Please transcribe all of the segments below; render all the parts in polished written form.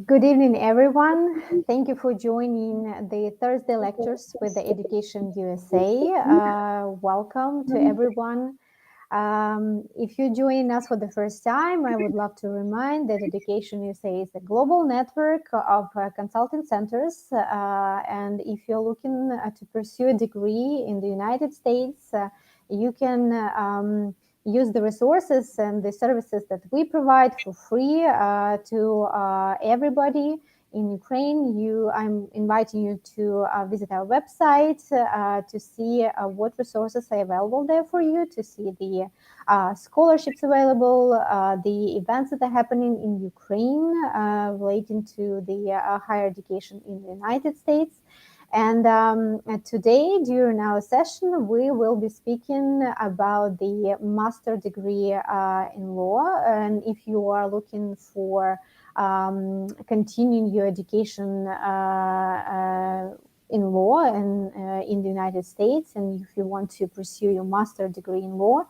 Good evening, everyone. Thank you for joining the Thursday lectures with the Education USA. Welcome to everyone. If you're joining us for the first time, I would love to remind that Education USA is a global network of consulting centers. And if you're looking to pursue a degree in the United States, you can use the resources and the services that we provide for free to everybody in Ukraine. I'm inviting you to visit our website to see what resources are available there for you, to see the scholarships available, the events that are happening in Ukraine relating to the higher education in the United States. And today, during our session, we will be speaking about the master degree in law. And if you are looking for continuing your education in law and in the United States, and if you want to pursue your master degree in law,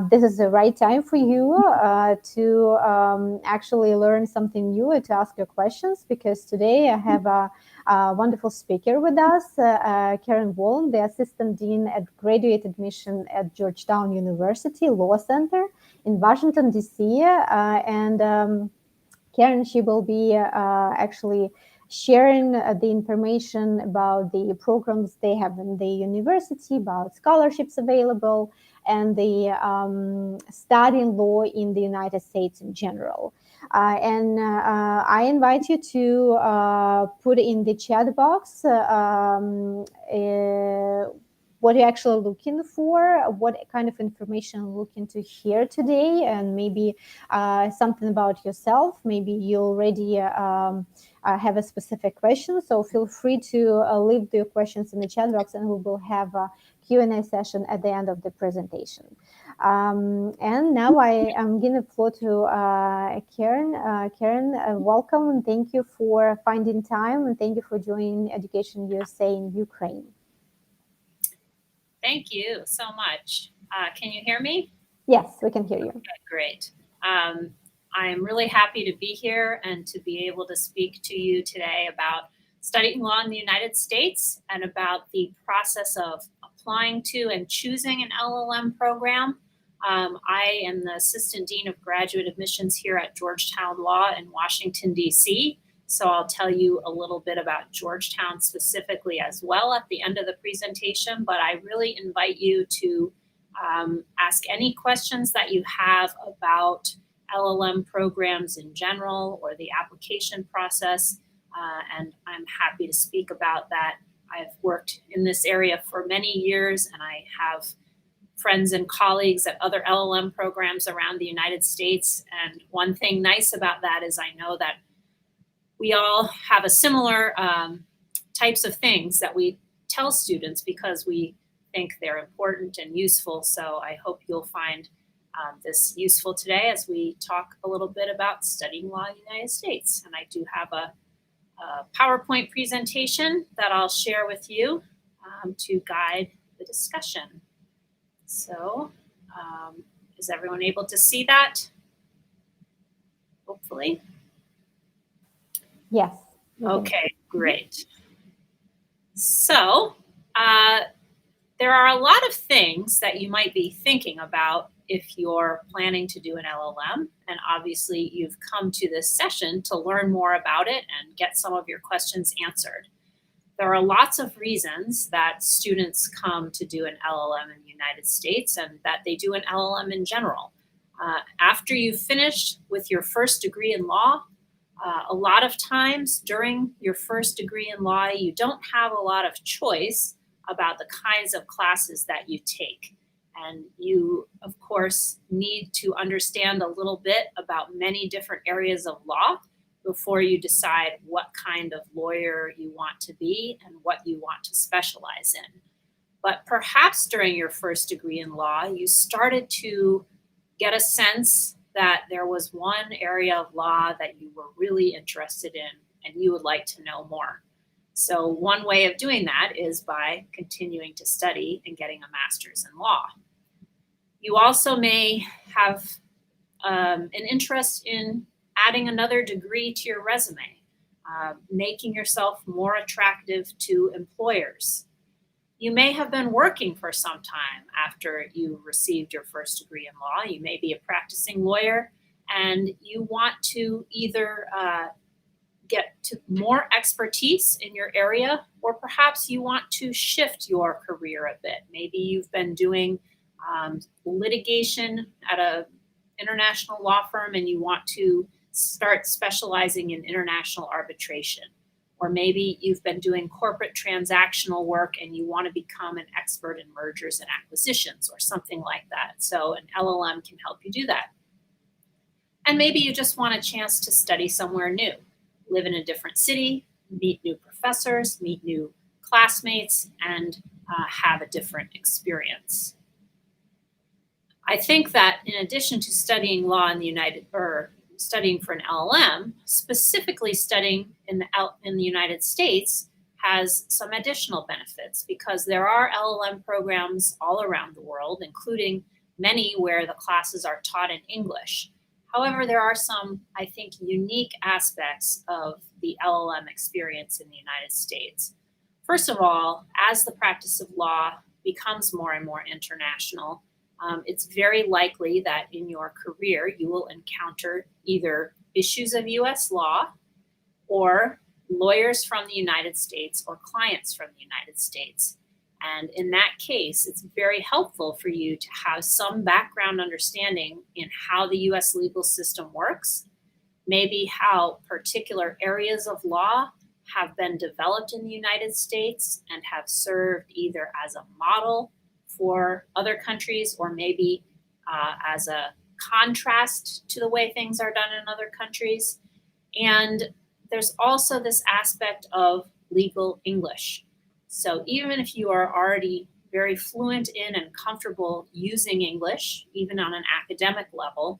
this is the right time for you to actually learn something new, to ask your questions, because today I have a wonderful speaker with us, Caryn Voland, the Assistant Dean at Graduate Admission at Georgetown University Law Center in Washington, D.C. Caryn, she will be actually sharing the information about the programs they have in the university, about scholarships available, and the studying law in the United States in general. I invite you to put in the chat box what you're actually looking for, what kind of information you're looking to hear today, and maybe something about yourself. Maybe you already have a specific question, so feel free to leave your questions in the chat box, and we will have a Q&A session at the end of the presentation. And now I am giving the floor to Caryn. Caryn, welcome, and thank you for finding time, and thank you for joining Education USA in Ukraine. Thank you so much. Can you hear me? Yes, we can hear you. Okay, great. I'm really happy to be here and to be able to speak to you today about studying law in the United States and about the process of applying to and choosing an LL.M program. I am the Assistant Dean of Graduate Admissions here at Georgetown Law in Washington, D.C., so I'll tell you a little bit about Georgetown specifically as well at the end of the presentation, but I really invite you to ask any questions that you have about LL.M programs in general or the application process, and I'm happy to speak about that. I've worked in this area for many years, and I have friends and colleagues at other LL.M programs around the United States, and one thing nice about that is I know that we all have a similar types of things that we tell students because we think they're important and useful. So I hope you'll find this useful today as we talk a little bit about studying law in the United States. And I do have a PowerPoint presentation that I'll share with you to guide the discussion. So is everyone able to see that? Hopefully. Yes. Okay, great. So there are a lot of things that you might be thinking about if you're planning to do an LL.M. And obviously you've come to this session to learn more about it and get some of your questions answered. There are lots of reasons that students come to do an LL.M. in the United States and that they do an LL.M. in general. After you've finished with your first degree in law, a lot of times during your first degree in law, you don't have a lot of choice about the kinds of classes that you take. And you, of course, need to understand a little bit about many different areas of law before you decide what kind of lawyer you want to be and what you want to specialize in. But perhaps during your first degree in law, you started to get a sense that there was one area of law that you were really interested in and you would like to know more. So one way of doing that is by continuing to study and getting a master's in law. You also may have an interest in adding another degree to your resume, making yourself more attractive to employers. You may have been working for some time after you received your first degree in law. You may be a practicing lawyer and you want to either get to more expertise in your area, or perhaps you want to shift your career a bit. Maybe you've been doing litigation at an international law firm and you want to start specializing in international arbitration. Or maybe you've been doing corporate transactional work and you want to become an expert in mergers and acquisitions or something like that. So an LLM can help you do that. And maybe you just want a chance to study somewhere new, live in a different city, meet new professors, meet new classmates, and have a different experience. I think that in addition to studying law in the studying for an LLM, specifically studying in the United States has some additional benefits, because there are LLM programs all around the world, including many where the classes are taught in English. However, there are some, I think, unique aspects of the LLM experience in the United States. First of all, as the practice of law becomes more and more international, it's very likely that in your career you will encounter either issues of US law or lawyers from the United States or clients from the United States. And in that case, it's very helpful for you to have some background understanding in how the US legal system works, maybe how particular areas of law have been developed in the United States and have served either as a model for other countries, or maybe as a contrast to the way things are done in other countries. And there's also this aspect of legal English. So even if you are already very fluent in and comfortable using English, even on an academic level,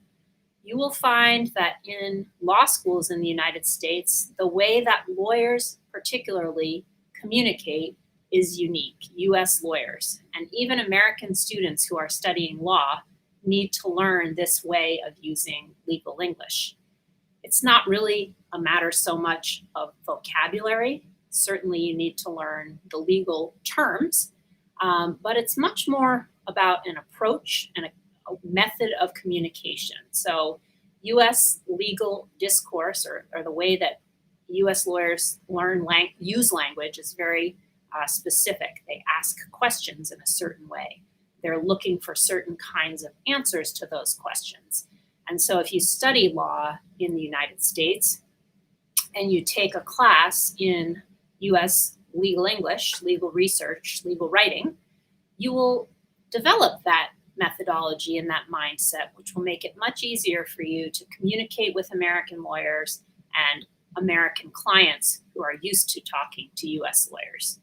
you will find that in law schools in the United States, the way that lawyers particularly communicate is unique. US lawyers and even American students who are studying law need to learn this way of using legal English. It's not really a matter so much of vocabulary. Certainly you need to learn the legal terms, but it's much more about an approach and a method of communication. So US legal discourse, or the way that US lawyers use language, is very specific. They ask questions in a certain way. They're looking for certain kinds of answers to those questions. And so if you study law in the United States and you take a class in US legal English, legal research, legal writing, you will develop that methodology and that mindset, which will make it much easier for you to communicate with American lawyers and American clients who are used to talking to US lawyers.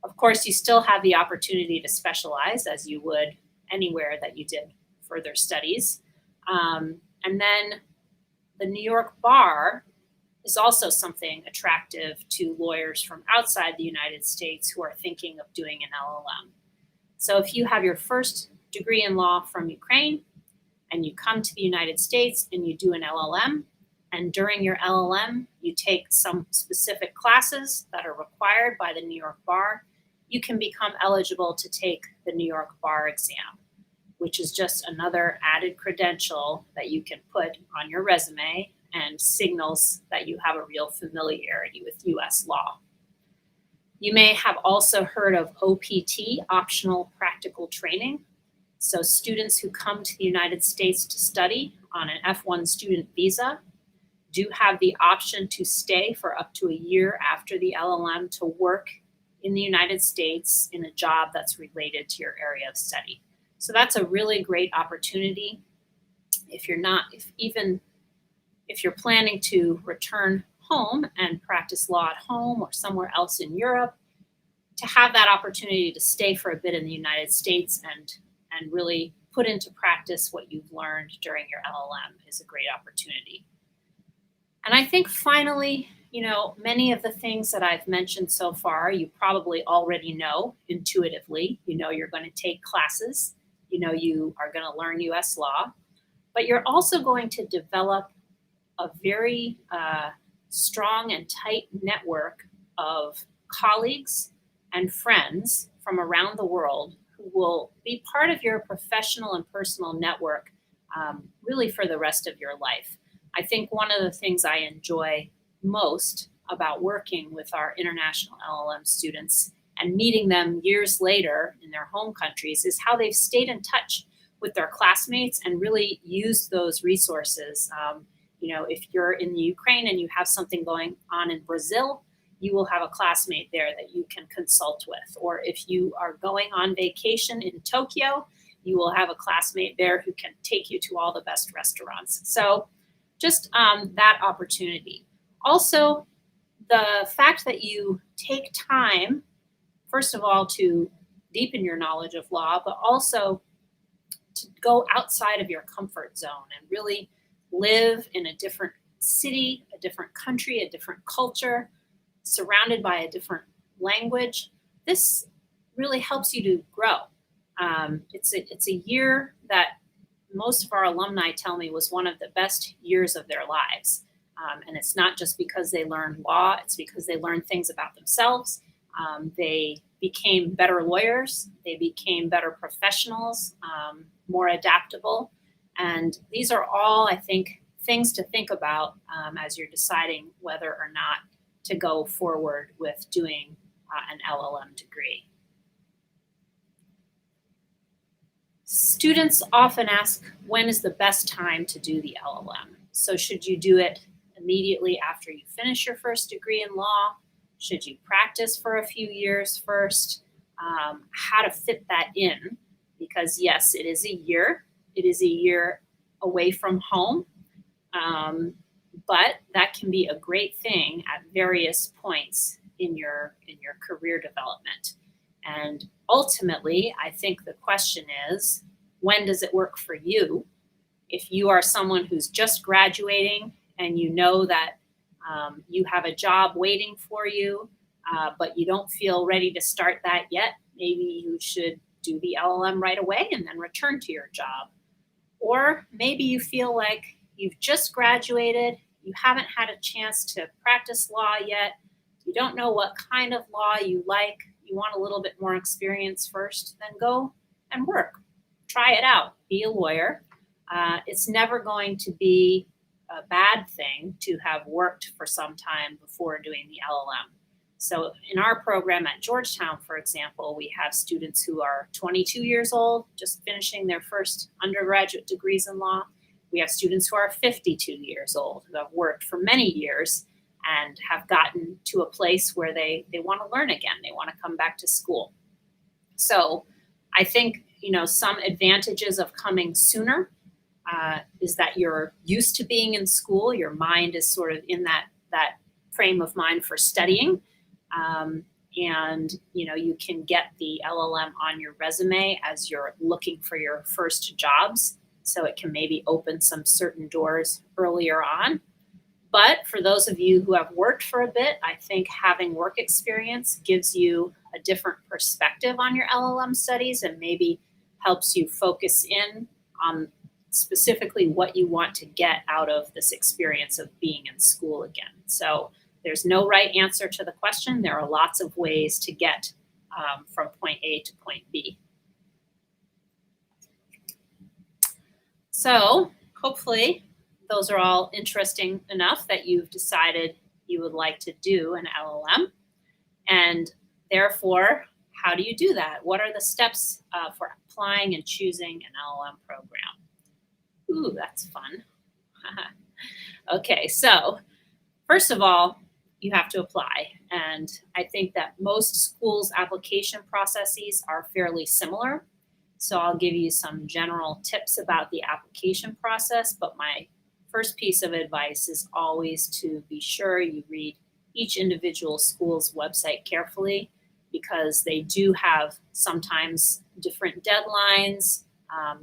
Of course, you still have the opportunity to specialize as you would anywhere that you did further studies. And then the New York bar is also something attractive to lawyers from outside the United States who are thinking of doing an LLM. So if you have your first degree in law from Ukraine and you come to the United States and you do an LLM, and during your LLM, you take some specific classes that are required by the New York bar, you can become eligible to take the New York bar exam, which is just another added credential that you can put on your resume and signals that you have a real familiarity with US law. You may have also heard of OPT, optional practical training. So students who come to the United States to study on an F1 student visa do have the option to stay for up to a year after the LLM to work in the United States in a job that's related to your area of study. So that's a really great opportunity. If you're planning to return home and practice law at home or somewhere else in Europe, to have that opportunity to stay for a bit in the United States and really put into practice what you've learned during your LLM is a great opportunity. And I think finally, many of the things that I've mentioned so far, you probably already know intuitively. You're going to take classes. You are going to learn US law, but you're also going to develop a very strong and tight network of colleagues and friends from around the world who will be part of your professional and personal network really for the rest of your life. I think one of the things I enjoy most about working with our international LLM students and meeting them years later in their home countries is how they've stayed in touch with their classmates and really used those resources. If you're in the Ukraine and you have something going on in Brazil, you will have a classmate there that you can consult with. Or if you are going on vacation in Tokyo, you will have a classmate there who can take you to all the best restaurants. So just that opportunity. Also, the fact that you take time, first of all, to deepen your knowledge of law, but also to go outside of your comfort zone and really live in a different city, a different country, a different culture, surrounded by a different language. This really helps you to grow. It's a year that most of our alumni tell me was one of the best years of their lives. And it's not just because they learned law, it's because they learned things about themselves. They became better lawyers, they became better professionals, more adaptable. And these are all, I think, things to think about as you're deciding whether or not to go forward with doing an LLM degree. Students often ask, when is the best time to do the LLM? So should you do it immediately after you finish your first degree in law? Should you practice for a few years first? How to fit that in? Because yes, it is a year. It is a year away from home, but that can be a great thing at various points in your career development. And ultimately, I think the question is, when does it work for you? If you are someone who's just graduating and you know that you have a job waiting for you, but you don't feel ready to start that yet, maybe you should do the LLM right away and then return to your job. Or maybe you feel like you've just graduated, you haven't had a chance to practice law yet, you don't know what kind of law you like, you want a little bit more experience first, then go and work. Try it out. Be a lawyer. It's never going to be a bad thing to have worked for some time before doing the LLM. So in our program at Georgetown, for example, we have students who are 22 years old, just finishing their first undergraduate degrees in law. We have students who are 52 years old, who have worked for many years and have gotten to a place where they want to learn again. They want to come back to school. So I think, some advantages of coming sooner is that you're used to being in school. Your mind is sort of in that frame of mind for studying. And you can get the LLM on your resume as you're looking for your first jobs. So it can maybe open some certain doors earlier on. But for those of you who have worked for a bit, I think having work experience gives you a different perspective on your LLM studies and maybe helps you focus in on specifically what you want to get out of this experience of being in school again. So there's no right answer to the question. There are lots of ways to get from point A to point B. So hopefully those are all interesting enough that you've decided you would like to do an LLM. And therefore, how do you do that? What are the steps for applying and choosing an LLM program? Ooh, that's fun. Okay, so first of all, you have to apply. And I think that most schools' application processes are fairly similar. So I'll give you some general tips about the application process, but my first piece of advice is always to be sure you read each individual school's website carefully, because they do have sometimes different deadlines,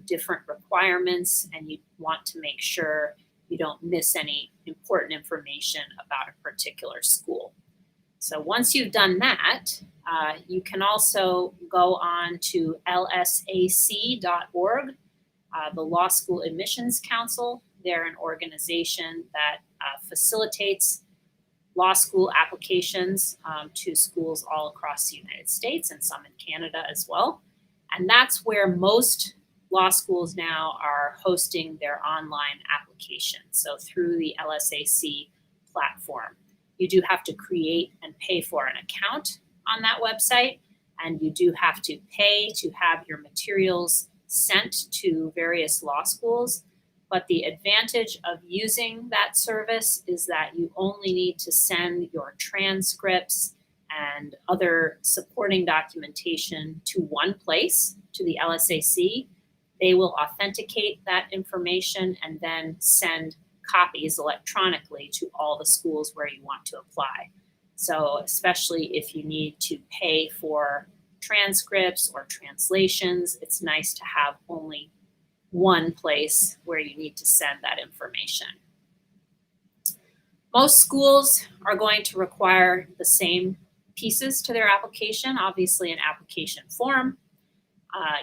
different requirements, and you want to make sure you don't miss any important information about a particular school. So once you've done that, you can also go on to lsac.org, the Law School Admissions Council. They're an organization that facilitates law school applications to schools all across the United States and some in Canada as well. And that's where most law schools now are hosting their online applications. So through the LSAC platform, you do have to create and pay for an account on that website, and you do have to pay to have your materials sent to various law schools. But the advantage of using that service is that you only need to send your transcripts and other supporting documentation to one place, to the LSAC. They will authenticate that information and then send copies electronically to all the schools where you want to apply. So especially if you need to pay for transcripts or translations, it's nice to have only one place where you need to send that information. Most schools are going to require the same pieces to their application, obviously an application form,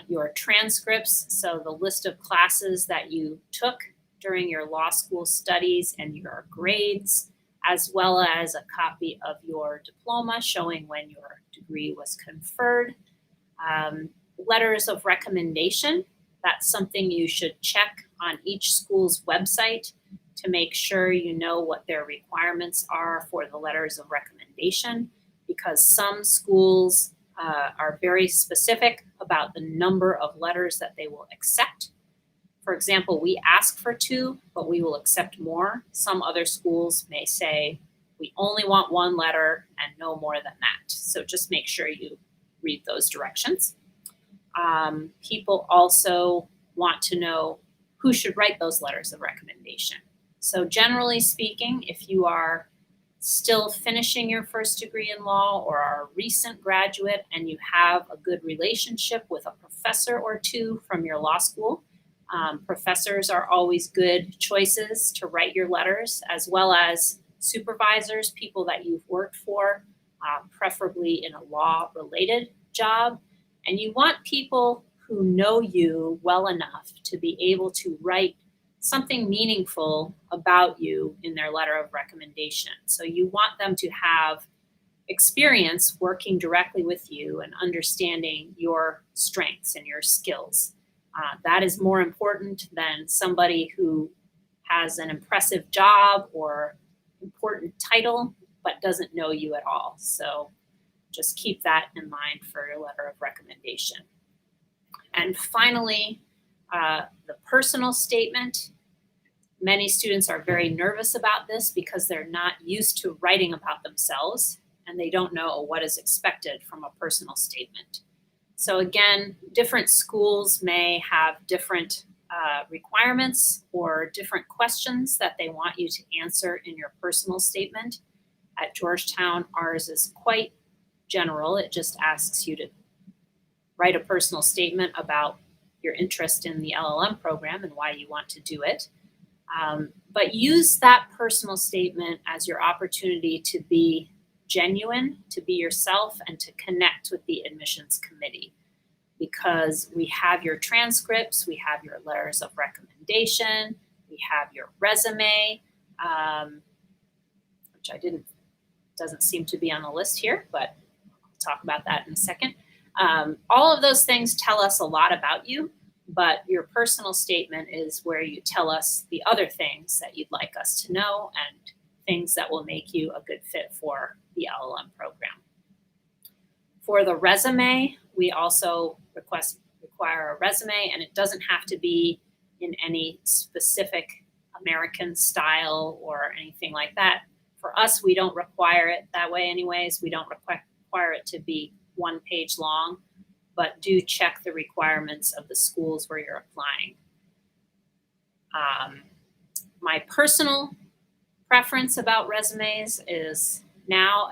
your transcripts, so the list of classes that you took during your law school studies and your grades, as well as a copy of your diploma showing when your degree was conferred. Letters of recommendation, that's something you should check on each school's website to make sure you know what their requirements are for the letters of recommendation, because some schools are very specific about the number of letters that they will accept. For example, we ask for 2, but we will accept more. Some other schools may say, we only want 1 letter and no more than that. So just make sure you read those directions. People also want to know who should write those letters of recommendation. So generally speaking, if you are still finishing your first degree in law or are a recent graduate and you have a good relationship with a professor or 2 from your law school, professors are always good choices to write your letters, as well as supervisors, people that you've worked for, preferably in a law-related job. And you want people who know you well enough to be able to write something meaningful about you in their letter of recommendation. So you want them to have experience working directly with you and understanding your strengths and your skills. That is more important than somebody who has an impressive job or important title but doesn't know you at all. So just keep that in mind for your letter of recommendation. And finally, the personal statement. Many students are very nervous about this because they're not used to writing about themselves and they don't know what is expected from a personal statement. So again, different schools may have different requirements or different questions that they want you to answer in your personal statement. At Georgetown, ours is quite general. It just asks you to write a personal statement about your interest in the LL.M program and why you want to do it. But use that personal statement as your opportunity to be genuine, to be yourself, and to connect with the admissions committee. Because we have your transcripts, we have your letters of recommendation, we have your resume, which doesn't seem to be on the list here, but I'll talk about that in a second. All of those things tell us a lot about you, but your personal statement is where you tell us the other things that you'd like us to know and things that will make you a good fit for the LL.M program. For the resume, we also require a resume, and it doesn't have to be in any specific American style or anything like that. For us, we don't require it that way anyways. We don't require it to be 1 page long, but do check the requirements of the schools where you're applying. My personal preference about resumes is now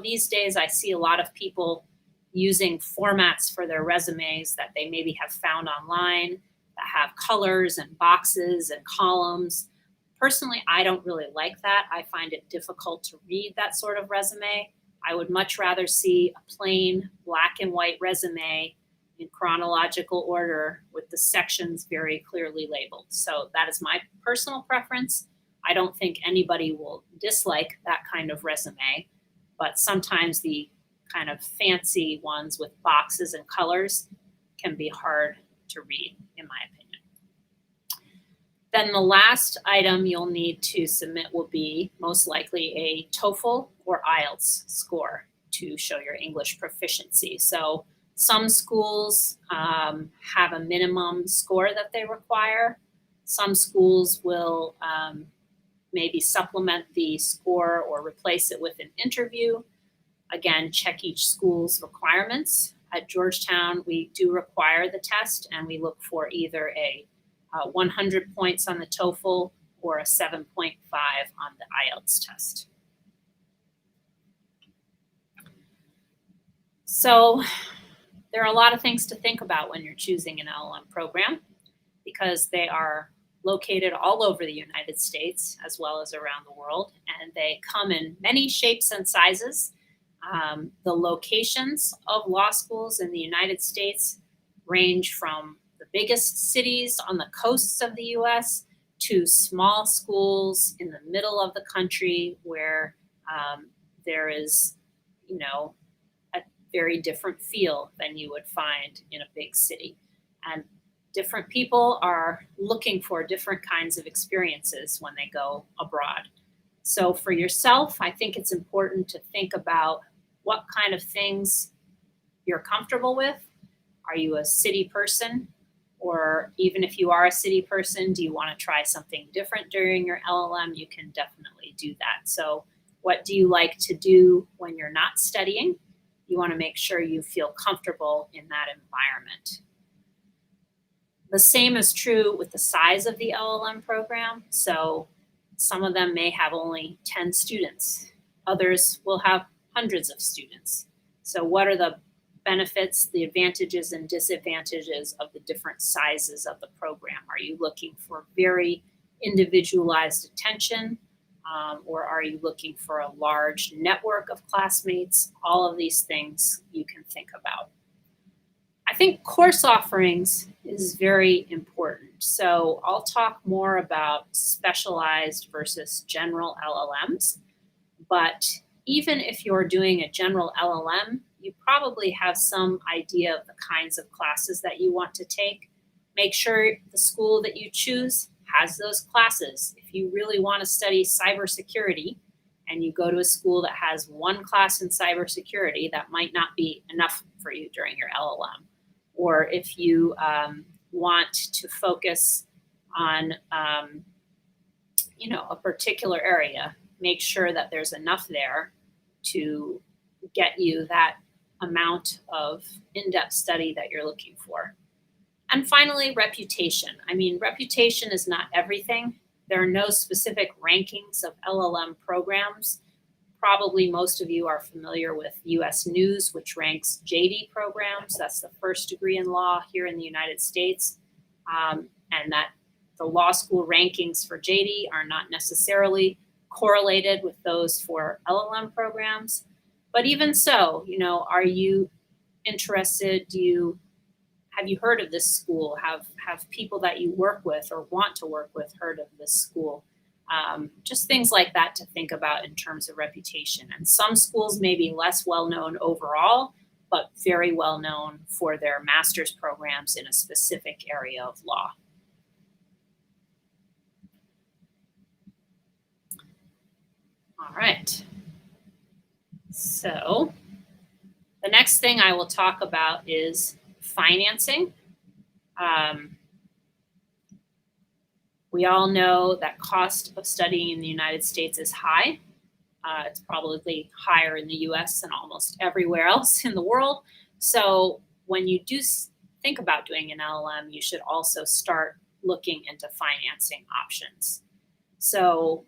these days I see a lot of people using formats for their resumes that they maybe have found online that have colors and boxes and columns. Personally, I don't really like that. I find it difficult to read that sort of resume. I would much rather see a plain black and white resume in chronological order with the sections very clearly labeled. So that is my personal preference. I don't think anybody will dislike that kind of resume, but sometimes the kind of fancy ones with boxes and colors can be hard to read, in my opinion. Then the last item you'll need to submit will be most likely a TOEFL or IELTS score to show your English proficiency. So some schools have a minimum score that they require. Some schools will maybe supplement the score or replace it with an interview. Again, check each school's requirements. At Georgetown, we do require the test, and we look for either a 100 points on the TOEFL or a 7.5 on the IELTS test. So there are a lot of things to think about when you're choosing an LL.M program, because they are located all over the United States as well as around the world, and they come in many shapes and sizes. The locations of law schools in the United States range from the biggest cities on the coasts of the US to small schools in the middle of the country where there is, a very different feel than you would find in a big city. And different people are looking for different kinds of experiences when they go abroad. So for yourself, I think it's important to think about what kind of things you're comfortable with. Are you a city person? Or even if you are a city person, do you want to try something different during your LL.M? You can definitely do that. So what do you like to do when you're not studying? You want to make sure you feel comfortable in that environment. The same is true with the size of the LL.M program. So some of them may have only 10 students. Others will have hundreds of students. So what are the benefits, the advantages and disadvantages of the different sizes of the program? Are you looking for very individualized attention, or are you looking for a large network of classmates? All of these things you can think about. I think course offerings is very important. So I'll talk more about specialized versus general LL.Ms, but even if you're doing a general LL.M, you probably have some idea of the kinds of classes that you want to take. Make sure the school that you choose has those classes. If you really want to study cybersecurity and you go to a school that has one class in cybersecurity, that might not be enough for you during your LL.M. Or if you want to focus on a particular area, make sure that there's enough there to get you that amount of in-depth study that you're looking for. And finally, reputation. I mean, reputation is not everything. There are no specific rankings of LL.M programs. Probably most of you are familiar with US News, which ranks JD programs. That's the first degree in law here in the United States. And that the law school rankings for JD are not necessarily correlated with those for LL.M programs. But even so, are you interested? Have you heard of this school? Have people that you work with or want to work with heard of this school? Just things like that to think about in terms of reputation. And some schools may be less well-known overall, but very well-known for their master's programs in a specific area of law. All right. So the next thing I will talk about is financing. We all know that cost of studying in the United States is high. It's probably higher in the US than almost everywhere else in the world. So when you do think about doing an LL.M, you should also start looking into financing options. So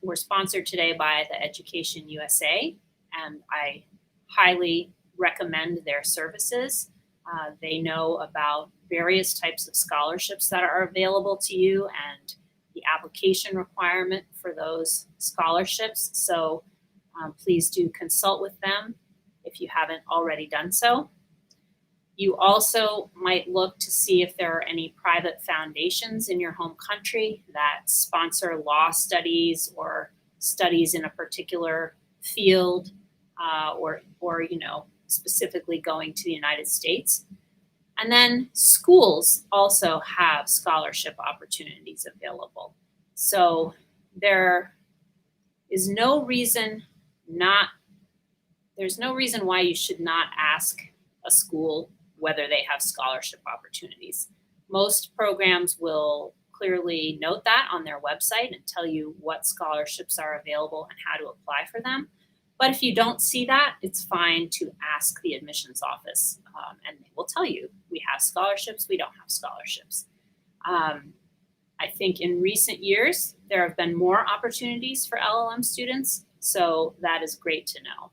we're sponsored today by the EducationUSA, and I highly recommend their services. They know about various types of scholarships that are available to you and the application requirement for those scholarships. So please do consult with them if you haven't already done so. You also might look to see if there are any private foundations in your home country that sponsor law studies or studies in a particular field, or specifically going to the United States. And then schools also have scholarship opportunities available. So there is no reason not there's no reason why you should not ask a school whether they have scholarship opportunities. Most programs will clearly note that on their website and tell you what scholarships are available and how to apply for them. But if you don't see that, it's fine to ask the admissions office, and they will tell you, we have scholarships, we don't have scholarships. I think in recent years, there have been more opportunities for LLM students, so that is great to know.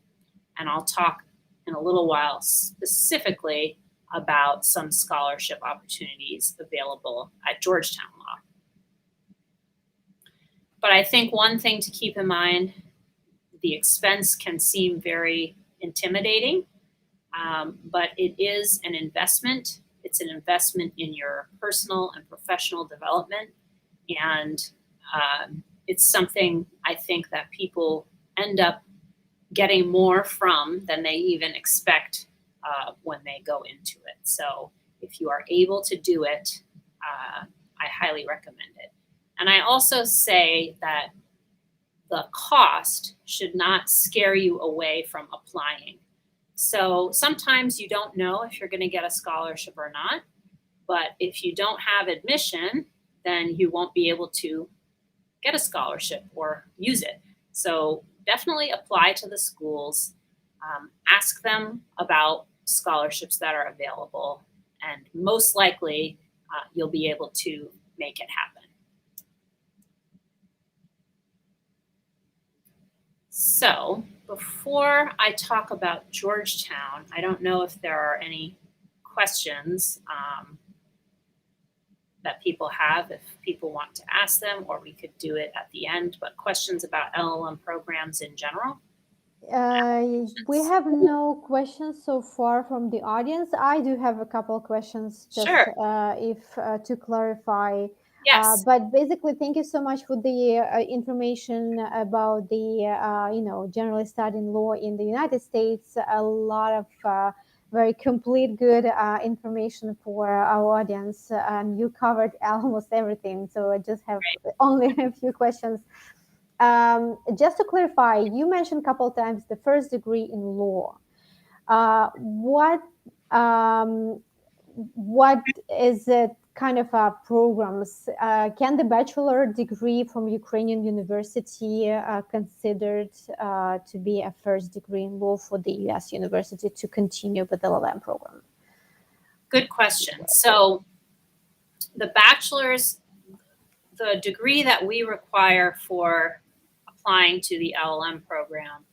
And I'll talk in a little while specifically about some scholarship opportunities available at Georgetown Law. But I think one thing to keep in mind, the expense can seem very intimidating, but it is an investment. It's an investment in your personal and professional development. And it's something I think that people end up getting more from than they even expect when they go into it. So if you are able to do it, I highly recommend it. And I also say that the cost should not scare you away from applying. So sometimes you don't know if you're going to get a scholarship or not, but if you don't have admission, then you won't be able to get a scholarship or use it. So definitely apply to the schools, ask them about scholarships that are available, and most likely you'll be able to make it happen. So before I talk about Georgetown, I don't know if there are any questions that people have, if people want to ask them, or we could do it at the end, but questions about LLM programs in general? We have no questions so far from the audience. I do have a couple of questions, just Sure. To clarify. Yes. But basically, thank you so much for the information about the, generally studying law in the United States. A lot of very complete, good information for our audience. You covered almost everything. So I just have only a few questions. Just to clarify, you mentioned a couple of times the first degree in law. What is it kind of programs? Can the bachelor degree from Ukrainian university considered to be a first degree in law for the US university to continue with the LL.M program? Good question. So the bachelor's, the degree that we require for applying to the LL.M program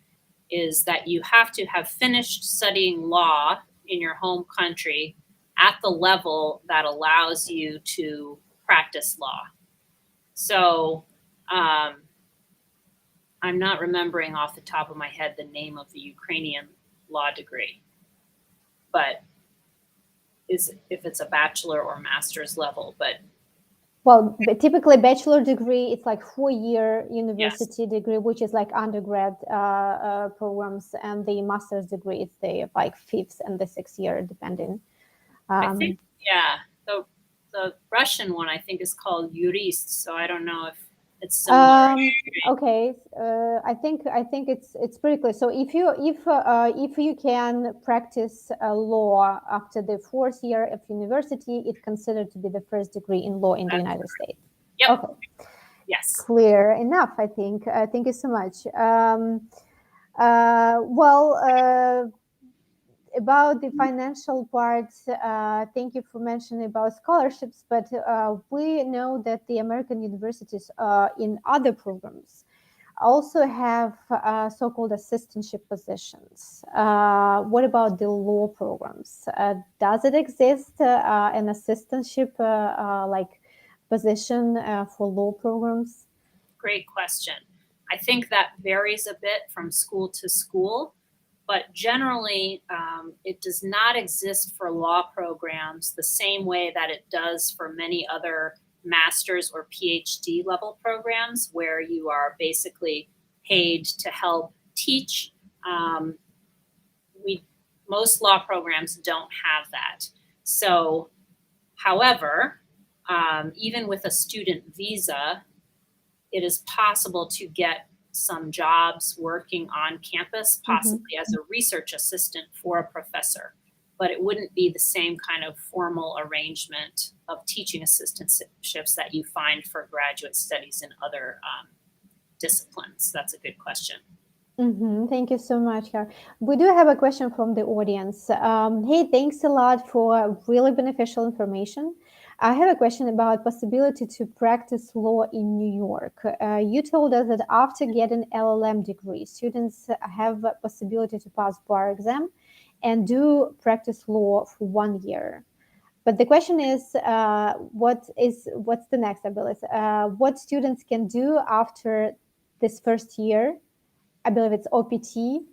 is that you have to have finished studying law in your home country at the level that allows you to practice law. So I'm not remembering off the top of my head the name of the Ukrainian law degree, but if it's a bachelor or master's level, but well, typically bachelor degree, it's like 4-year university degree, which is like undergrad programs, and the master's degree, it's the like 5th and the 6th year, depending. I think, the Russian one I think is called Yurist, so I don't know if it's similar. Okay, I think it's pretty clear. So if you can practice law after the 4th year of university, it's considered to be the first degree in law in the United States. Yep. Okay. Yes. Clear enough, I think. Thank you so much. About the financial part, thank you for mentioning about scholarships, but we know that the American universities in other programs also have so-called assistantship positions. What about the law programs? Does it exist an assistantship like position for law programs? Great question. I think that varies a bit from school to school. but generally it does not exist for law programs the same way that it does for many other master's or PhD level programs where you are basically paid to help teach. Most law programs don't have that. So, however, even with a student visa, it is possible to get some jobs working on campus, possibly as a research assistant for a professor. But it wouldn't be the same kind of formal arrangement of teaching assistantships that you find for graduate studies in other disciplines. That's a good question. Thank you so much, Caryn. We do have a question from the audience. Hey, thanks a lot for really beneficial information. I have a question about possibility to practice law in New York. You told us that after getting LL.M degree, students have a possibility to pass bar exam and do practice law for 1 year. But the question is, what's the next ability? What students can do after this first year? I believe it's OPT.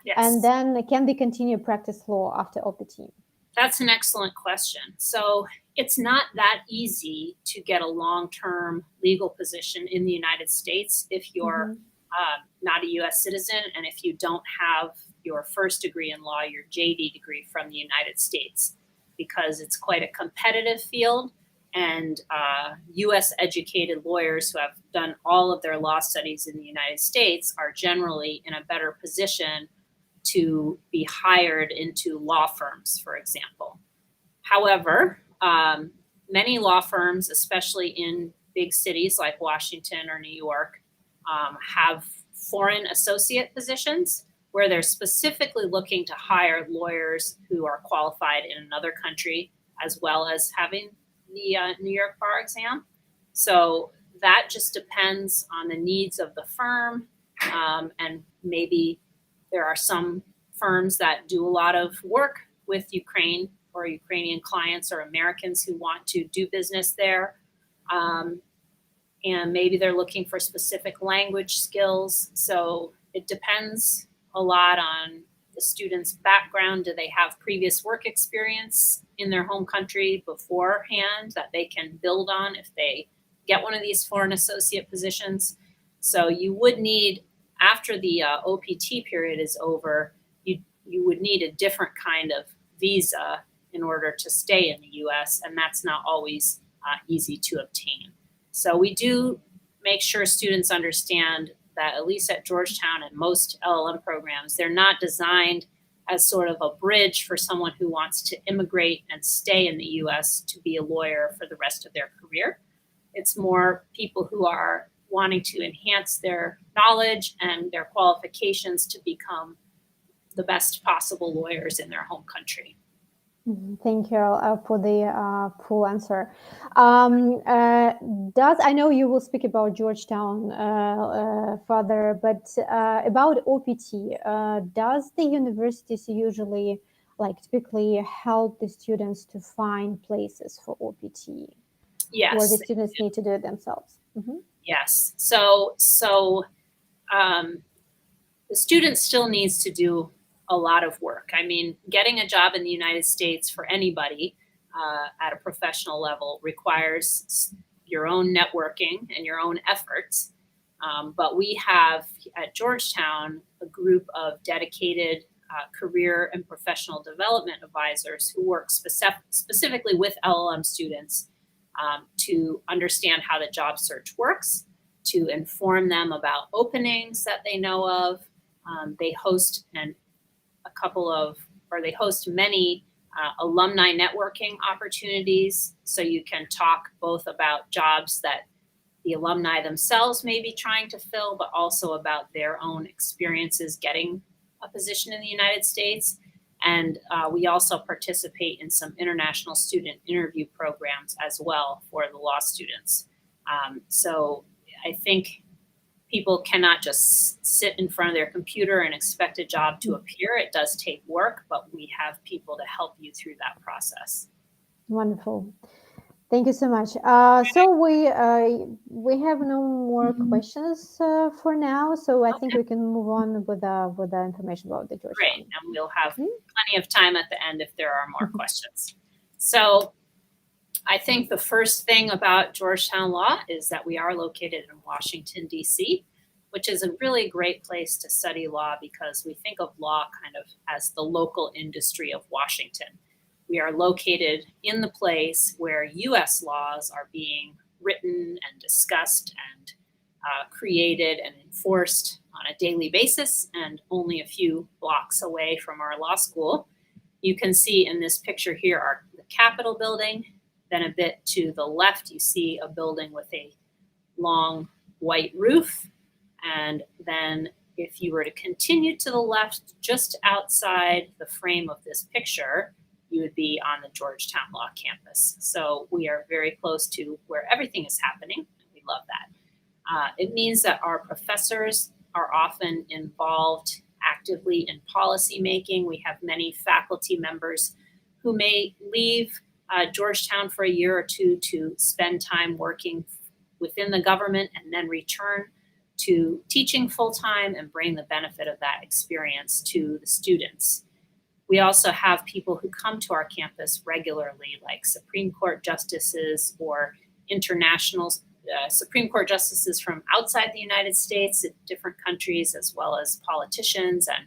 Yes. And then can they continue practice law after OPT? That's an excellent question. So it's not that easy to get a long-term legal position in the United States if you're not a U.S. citizen and if you don't have your first degree in law, your JD degree from the United States, because it's quite a competitive field. And U.S. educated lawyers who have done all of their law studies in the United States are generally in a better position to be hired into law firms, for example. However, many law firms, especially in big cities like Washington or New York, have foreign associate positions where they're specifically looking to hire lawyers who are qualified in another country, as well as having the New York bar exam. So that just depends on the needs of the firm. And maybe there are some firms that do a lot of work with Ukraine or Ukrainian clients or Americans who want to do business there. And maybe they're looking for specific language skills. So it depends a lot on the student's background. Do they have previous work experience in their home country beforehand that they can build on if they get one of these foreign associate positions? So you would need, after the OPT period is over, you would need a different kind of visa in order to stay in the US, and that's not always easy to obtain. So we do make sure students understand that, at least at Georgetown and most LL.M programs, they're not designed as sort of a bridge for someone who wants to immigrate and stay in the US to be a lawyer for the rest of their career. It's more people who are wanting to enhance their knowledge and their qualifications to become the best possible lawyers in their home country. Thank you for the full answer. I know you will speak about Georgetown further, but about OPT, does the universities usually, typically help the students to find places for OPT? Yes. Or the students need to do it themselves? Yes. So the student still needs to do a lot of work. I mean, getting a job in the United States for anybody at a professional level requires your own networking and your own efforts. But we have at Georgetown a group of dedicated career and professional development advisors who work specifically with LL.M students to understand how the job search works, to inform them about openings that they know of. They host they host many alumni networking opportunities, so you can talk both about jobs that the alumni themselves may be trying to fill, but also about their own experiences getting a position in the United States. And we also participate in some international student interview programs as well for the law students. So I think people cannot just sit in front of their computer and expect a job to appear. It does take work, but we have people to help you through that process. Wonderful. Thank you so much. So we have no more questions for now. So I think Okay, we can move on with the information about the great. Georgetown. And we'll have Hmm? plenty of time at the end if there are more questions. So I think the first thing about Georgetown Law is that we are located in Washington, D.C., which is a really great place to study law because we think of law kind of as the local industry of Washington. We are located in the place where U.S. laws are being written and discussed and created and enforced on a daily basis, and only a few blocks away from our law school. You can see in this picture here are the Capitol building. Then a bit to the left, you see a building with a long white roof. And then if you were to continue to the left, just outside the frame of this picture, you would be on the Georgetown Law campus. So we are very close to where everything is happening. We love that. It means that our professors are often involved actively in policy making. We have many faculty members who may leave Georgetown for a year or two to spend time working within the government and then return to teaching full time and bring the benefit of that experience to the students. We also have people who come to our campus regularly, like Supreme Court justices or international Supreme Court justices from outside the United States, in different countries, as well as politicians and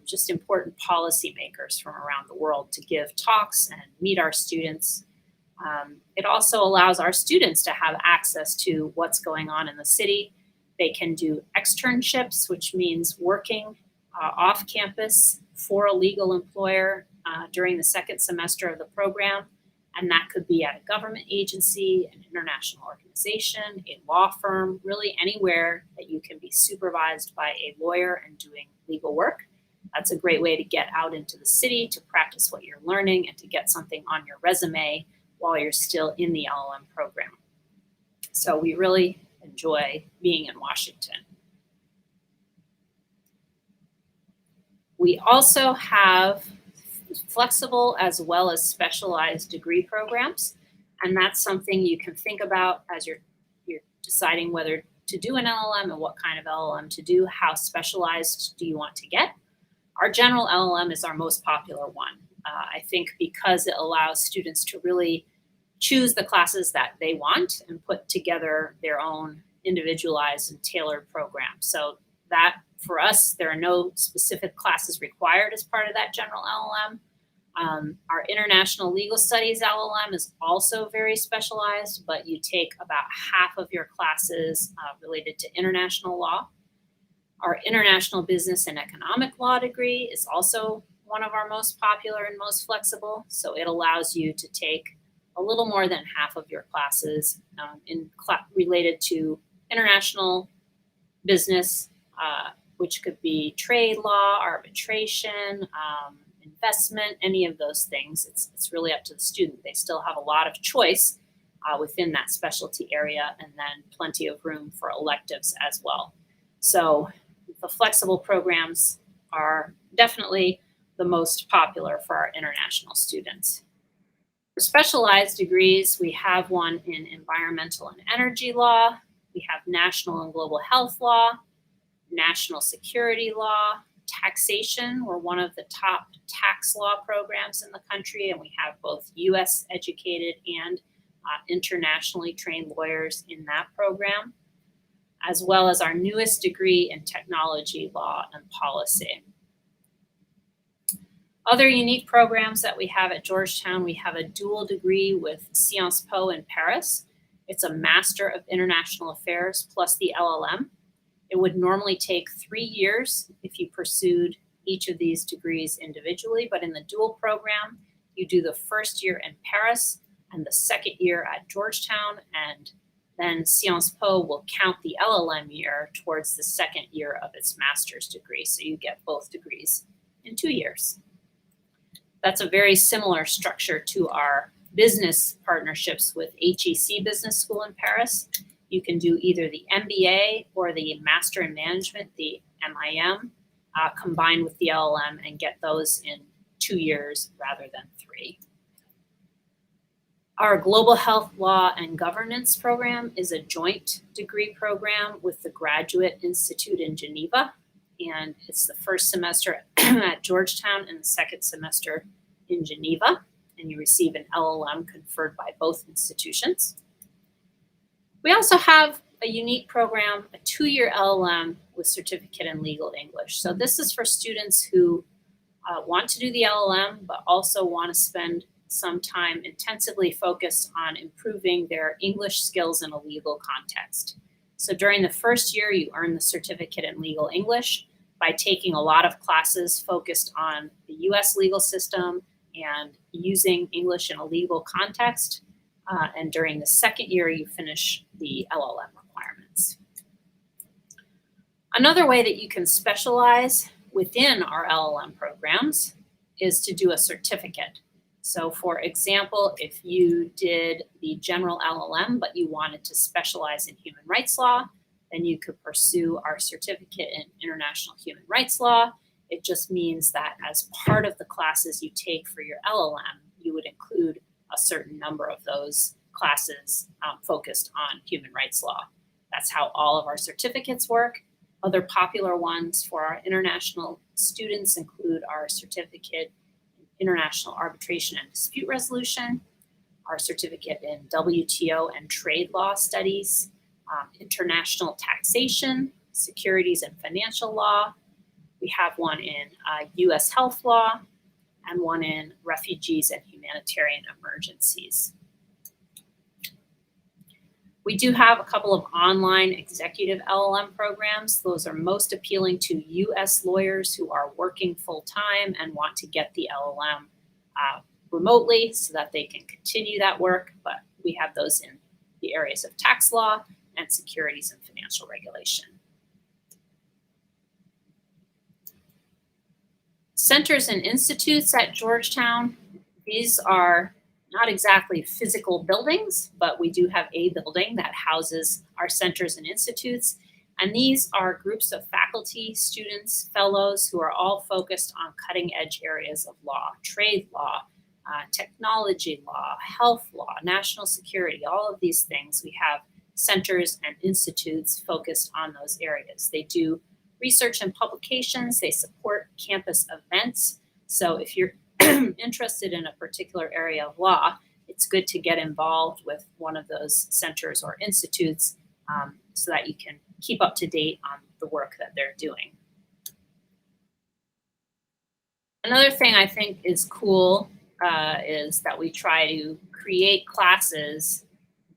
just important policymakers from around the world to give talks and meet our students. It also allows our students to have access to what's going on in the city. They can do externships, which means working off campus for a legal employer during the second semester of the program. And that could be at a government agency, an international organization, a law firm, really anywhere that you can be supervised by a lawyer and doing legal work. That's a great way to get out into the city, to practice what you're learning, and to get something on your resume while you're still in the LL.M program. So we really enjoy being in Washington. We also have flexible as well as specialized degree programs, and that's something you can think about as you're deciding whether to do an LL.M and what kind of LL.M to do. How specialized do you want to get? Our general LL.M is our most popular one. I think because it allows students to really choose the classes that they want and put together their own individualized and tailored program. So that, for us, there are no specific classes required as part of that general LL.M. Our international legal studies LL.M is also very specialized, but you take about half of your classes related to international law. Our international business and economic law degree is also one of our most popular and most flexible. So it allows you to take a little more than half of your classes related to international business, which could be trade law, arbitration, investment, any of those things. It's really up to the student. They still have a lot of choice within that specialty area, and then plenty of room for electives as well. So the flexible programs are definitely the most popular for our international students. For specialized degrees, we have one in environmental and energy law. We have national and global health law, national security law, taxation. We're one of the top tax law programs in the country, and we have both U.S. educated and internationally trained lawyers in that program, as well as our newest degree in technology law and policy. Other unique programs that we have at Georgetown, we have a dual degree with Sciences Po in Paris. It's a Master of International Affairs plus the LL.M. It would normally take 3 years if you pursued each of these degrees individually, but in the dual program, you do the first year in Paris and the second year at Georgetown, and then Sciences Po will count the LL.M year towards the second year of its master's degree. So you get both degrees in 2 years. That's a very similar structure to our business partnerships with HEC Business School in Paris. You can do either the MBA or the Master in Management, the MIM, combined with the LL.M and get those in 2 years rather than 3. Our Global Health Law and Governance program is a joint degree program with the Graduate Institute in Geneva, and it's the first semester at Georgetown and the second semester in Geneva, and you receive an LL.M conferred by both institutions. We also have a unique program, a 2-year LL.M with certificate in legal English. So this is for students who want to do the LL.M, but also want to spend some time intensively focused on improving their English skills in a legal context. So during the first year, you earn the certificate in legal English by taking a lot of classes focused on the US legal system and using English in a legal context. And during the second year, you finish the LL.M requirements. Another way that you can specialize within our LL.M programs is to do a certificate. So for example, if you did the general LL.M, but you wanted to specialize in human rights law, then you could pursue our certificate in international human rights law. It just means that as part of the classes you take for your LL.M, you would include a certain number of those classes focused on human rights law. That's how all of our certificates work. Other popular ones for our international students include our certificate in international arbitration and dispute resolution, our certificate in WTO and trade law studies, international taxation, securities and financial law. We have one in US health law and one in refugees and humanitarian emergencies. We do have a couple of online executive LL.M programs. Those are most appealing to US lawyers who are working full-time and want to get the LL.M remotely so that they can continue that work, but we have those in the areas of tax law and securities and financial regulation. Centers and institutes at Georgetown, these are not exactly physical buildings, but we do have a building that houses our centers and institutes. And these are groups of faculty, students, fellows who are all focused on cutting edge areas of law, trade law, technology law, health law, national security, all of these things. We have centers and institutes focused on those areas. They do research and publications, they support campus events. So if you're interested in a particular area of law, it's good to get involved with one of those centers or institutes so that you can keep up to date on the work that they're doing. Another thing I think is cool is that we try to create classes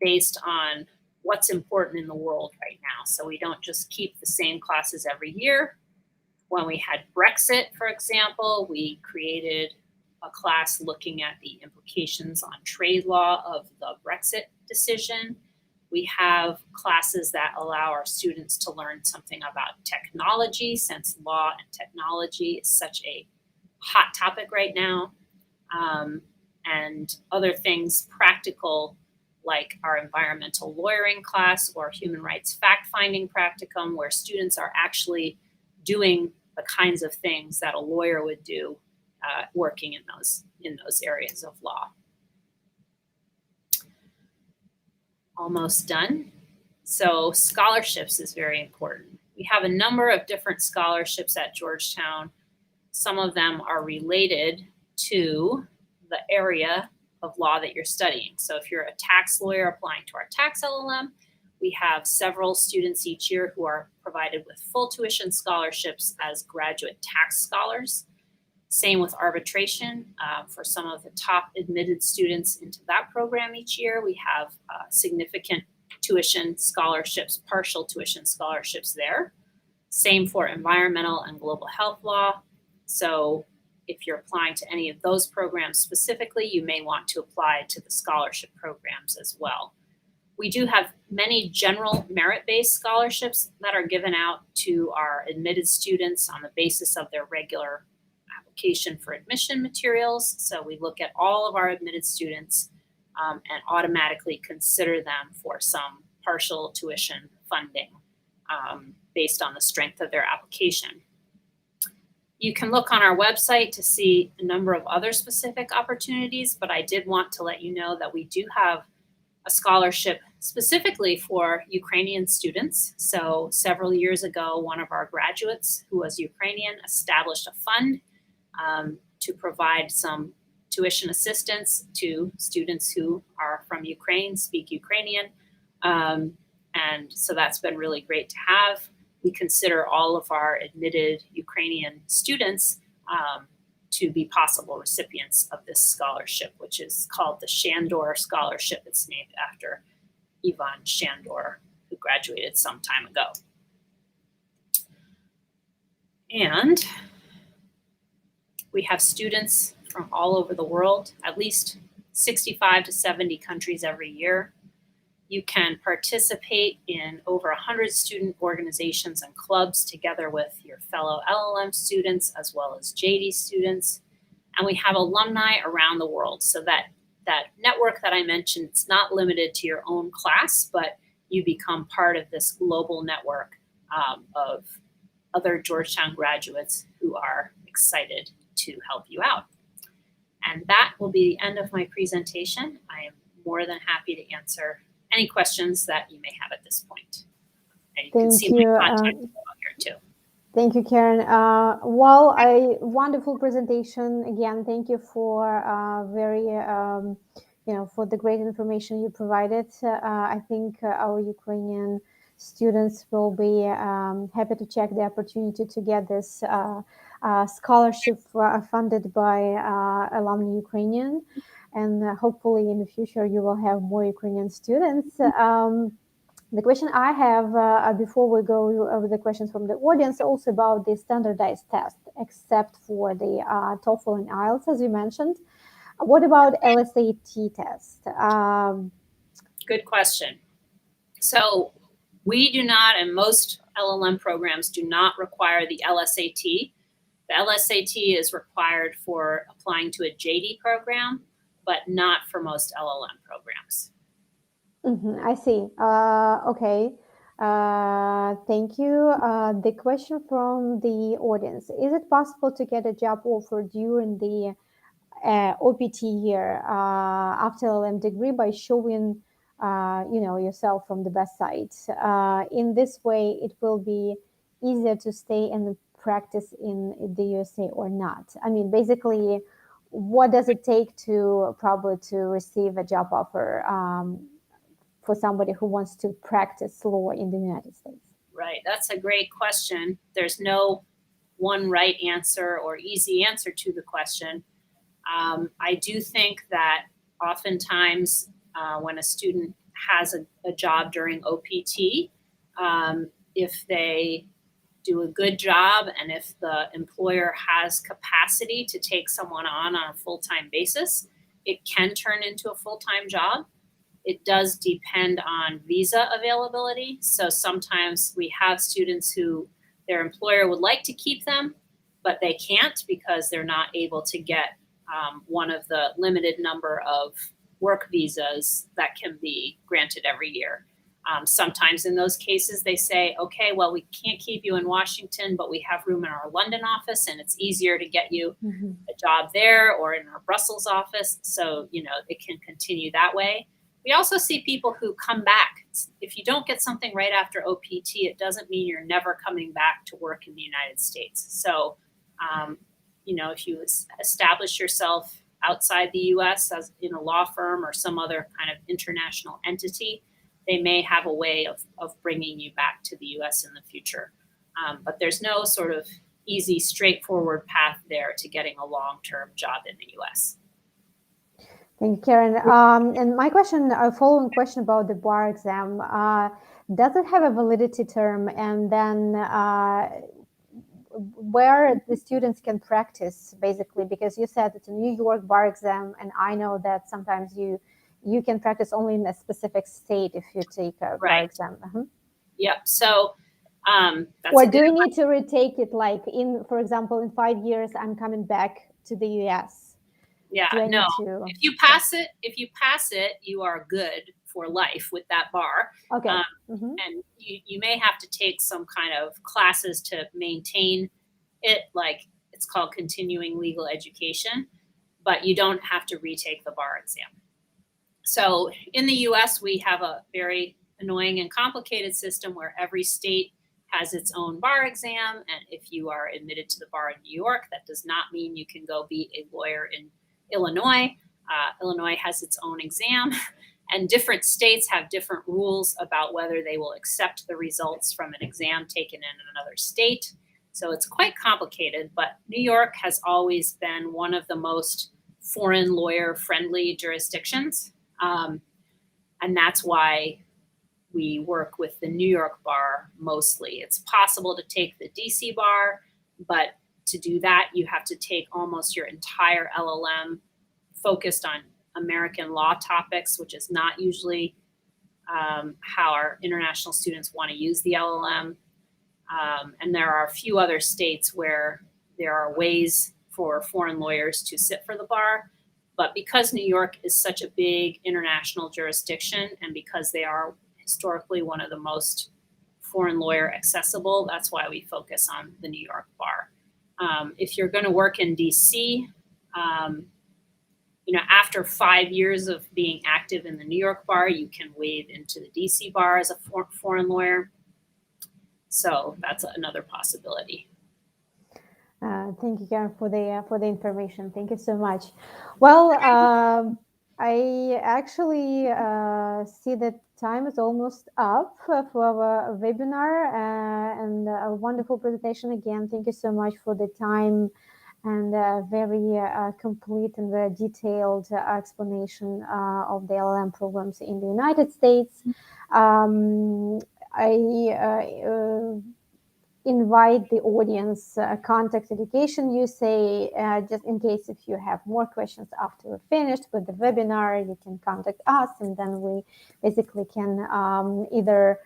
based on what's important in the world right now. So we don't just keep the same classes every year. When we had Brexit, for example, we created a class looking at the implications on trade law of the Brexit decision. We have classes that allow our students to learn something about technology, since law and technology is such a hot topic right now, and other things practical like our environmental lawyering class or human rights fact-finding practicum, where students are actually doing the kinds of things that a lawyer would do working in those areas of law. Almost done. So scholarships is very important. We have a number of different scholarships at Georgetown. Some of them are related to the area of law that you're studying. So if you're a tax lawyer applying to our tax LL.M, we have several students each year who are provided with full tuition scholarships as graduate tax scholars. Same with arbitration. For some of the top admitted students into that program each year, we have significant tuition scholarships, partial tuition scholarships there. Same for environmental and global health law. So if you're applying to any of those programs specifically, you may want to apply to the scholarship programs as well. We do have many general merit-based scholarships that are given out to our admitted students on the basis of their regular application for admission materials. So we look at all of our admitted students and automatically consider them for some partial tuition funding based on the strength of their application. You can look on our website to see a number of other specific opportunities, but I did want to let you know that we do have a scholarship specifically for Ukrainian students. So several years ago, one of our graduates who was Ukrainian established a fund to provide some tuition assistance to students who are from Ukraine, speak Ukrainian. And so that's been really great to have. We consider all of our admitted Ukrainian students to be possible recipients of this scholarship, which is called the Shandor Scholarship. It's named after Ivan Shandor, who graduated some time ago. And we have students from all over the world, at least 65 to 70 countries every year. You can participate in over 100 student organizations and clubs together with your fellow LL.M students as well as JD students. And we have alumni around the world. So that network that I mentioned, it's not limited to your own class, but you become part of this global network of other Georgetown graduates who are excited to help you out. And that will be the end of my presentation. I am more than happy to answer any questions that you may have at this point. And you can see my contact info here too. Thank you, Caryn. Wonderful presentation. Again, thank you for for the great information you provided. I think our Ukrainian students will be happy to check the opportunity to get this scholarship funded by Alumni Ukrainian. And hopefully in the future, you will have more Ukrainian students. The question I have before we go over the questions from the audience, also about the standardized test, except for the TOEFL and IELTS, as you mentioned. What about LSAT test? Good question. So we do not, and most LL.M programs do not require the LSAT. The LSAT is required for applying to a JD program, but not for most LL.M programs. I see. Okay. Thank you. The question from the audience: is it possible to get a job offer during the OPT year after LL.M degree by showing, yourself from the best side? In this way, it will be easier to stay and practice in the USA or not. I mean, basically, what does it take to receive a job offer for somebody who wants to practice law in the United States? Right. That's a great question. There's no one right answer or easy answer to the question. I do think that oftentimes when a student has a job during OPT, if they do a good job and if the employer has capacity to take someone on a full-time basis, it can turn into a full-time job. It does depend on visa availability. So sometimes we have students who their employer would like to keep them, but they can't because they're not able to get one of the limited number of work visas that can be granted every year. Sometimes in those cases, they say, okay, well, we can't keep you in Washington, but we have room in our London office and it's easier to get you a job there or in our Brussels office. So, it can continue that way. We also see people who come back. If you don't get something right after OPT, it doesn't mean you're never coming back to work in the United States. So, if you establish yourself outside the U.S. as in a law firm or some other kind of international entity, they may have a way of bringing you back to the U.S. in the future. But there's no sort of easy, straightforward path there to getting a long-term job in the U.S. Thank you, Caryn. And my question, a following question about the bar exam, does it have a validity term? And then where the students can practice, basically, because you said it's a New York bar exam, and I know that sometimes you can practice only in a specific state if you take a bar exam. Yep. So or do you need to retake it, like for example, in 5 years, I'm coming back to the US? Yeah, no. If you pass it, you are good for life with that bar. Okay. And you may have to take some kind of classes to maintain it. Like It's called continuing legal education, but you don't have to retake the bar exam. So in the US, we have a very annoying and complicated system where every state has its own bar exam. And if you are admitted to the bar in New York, that does not mean you can go be a lawyer in Illinois. Illinois has its own exam, and different states have different rules about whether they will accept the results from an exam taken in another state. So it's quite complicated, but New York has always been one of the most foreign lawyer friendly jurisdictions. And that's why we work with the New York bar mostly. It's possible to take the DC bar, but to do that, you have to take almost your entire LL.M focused on American law topics, which is not usually how our international students want to use the LL.M. And there are a few other states where there are ways for foreign lawyers to sit for the bar. But because New York is such a big international jurisdiction, and because they are historically one of the most foreign lawyer accessible, that's why we focus on the New York bar. If you're going to work in DC, after 5 years of being active in the New York bar, you can waive into the DC bar as a foreign lawyer. So that's another possibility. Thank you, Caryn, for the information. Thank you so much. Well, I actually see that time is almost up for our webinar, and a wonderful presentation again. Thank you so much for the time and very complete and very detailed explanation of the LL.M programs in the United States. I invite the audience, contact EducationUSA, just in case if you have more questions after we're finished with the webinar, you can contact us, and then we basically can either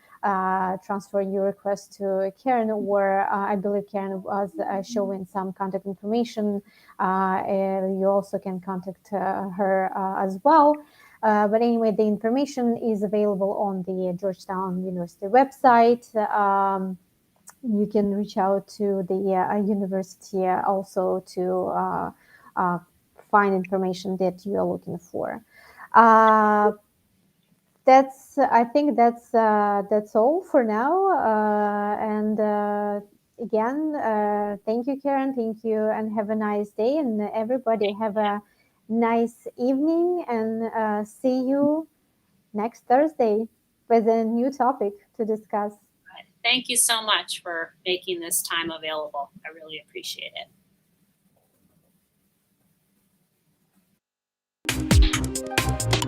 transfer your request to Caryn, or I believe Caryn was showing some contact information. You also can contact her as well. But anyway, the information is available on the Georgetown University website. You can reach out to the university also to find information that you are looking for. I think that's all for now. And again, thank you, Caryn. Thank you, and have a nice day. And everybody have a nice evening. And see you next Thursday with a new topic to discuss. Thank you so much for making this time available. I really appreciate it.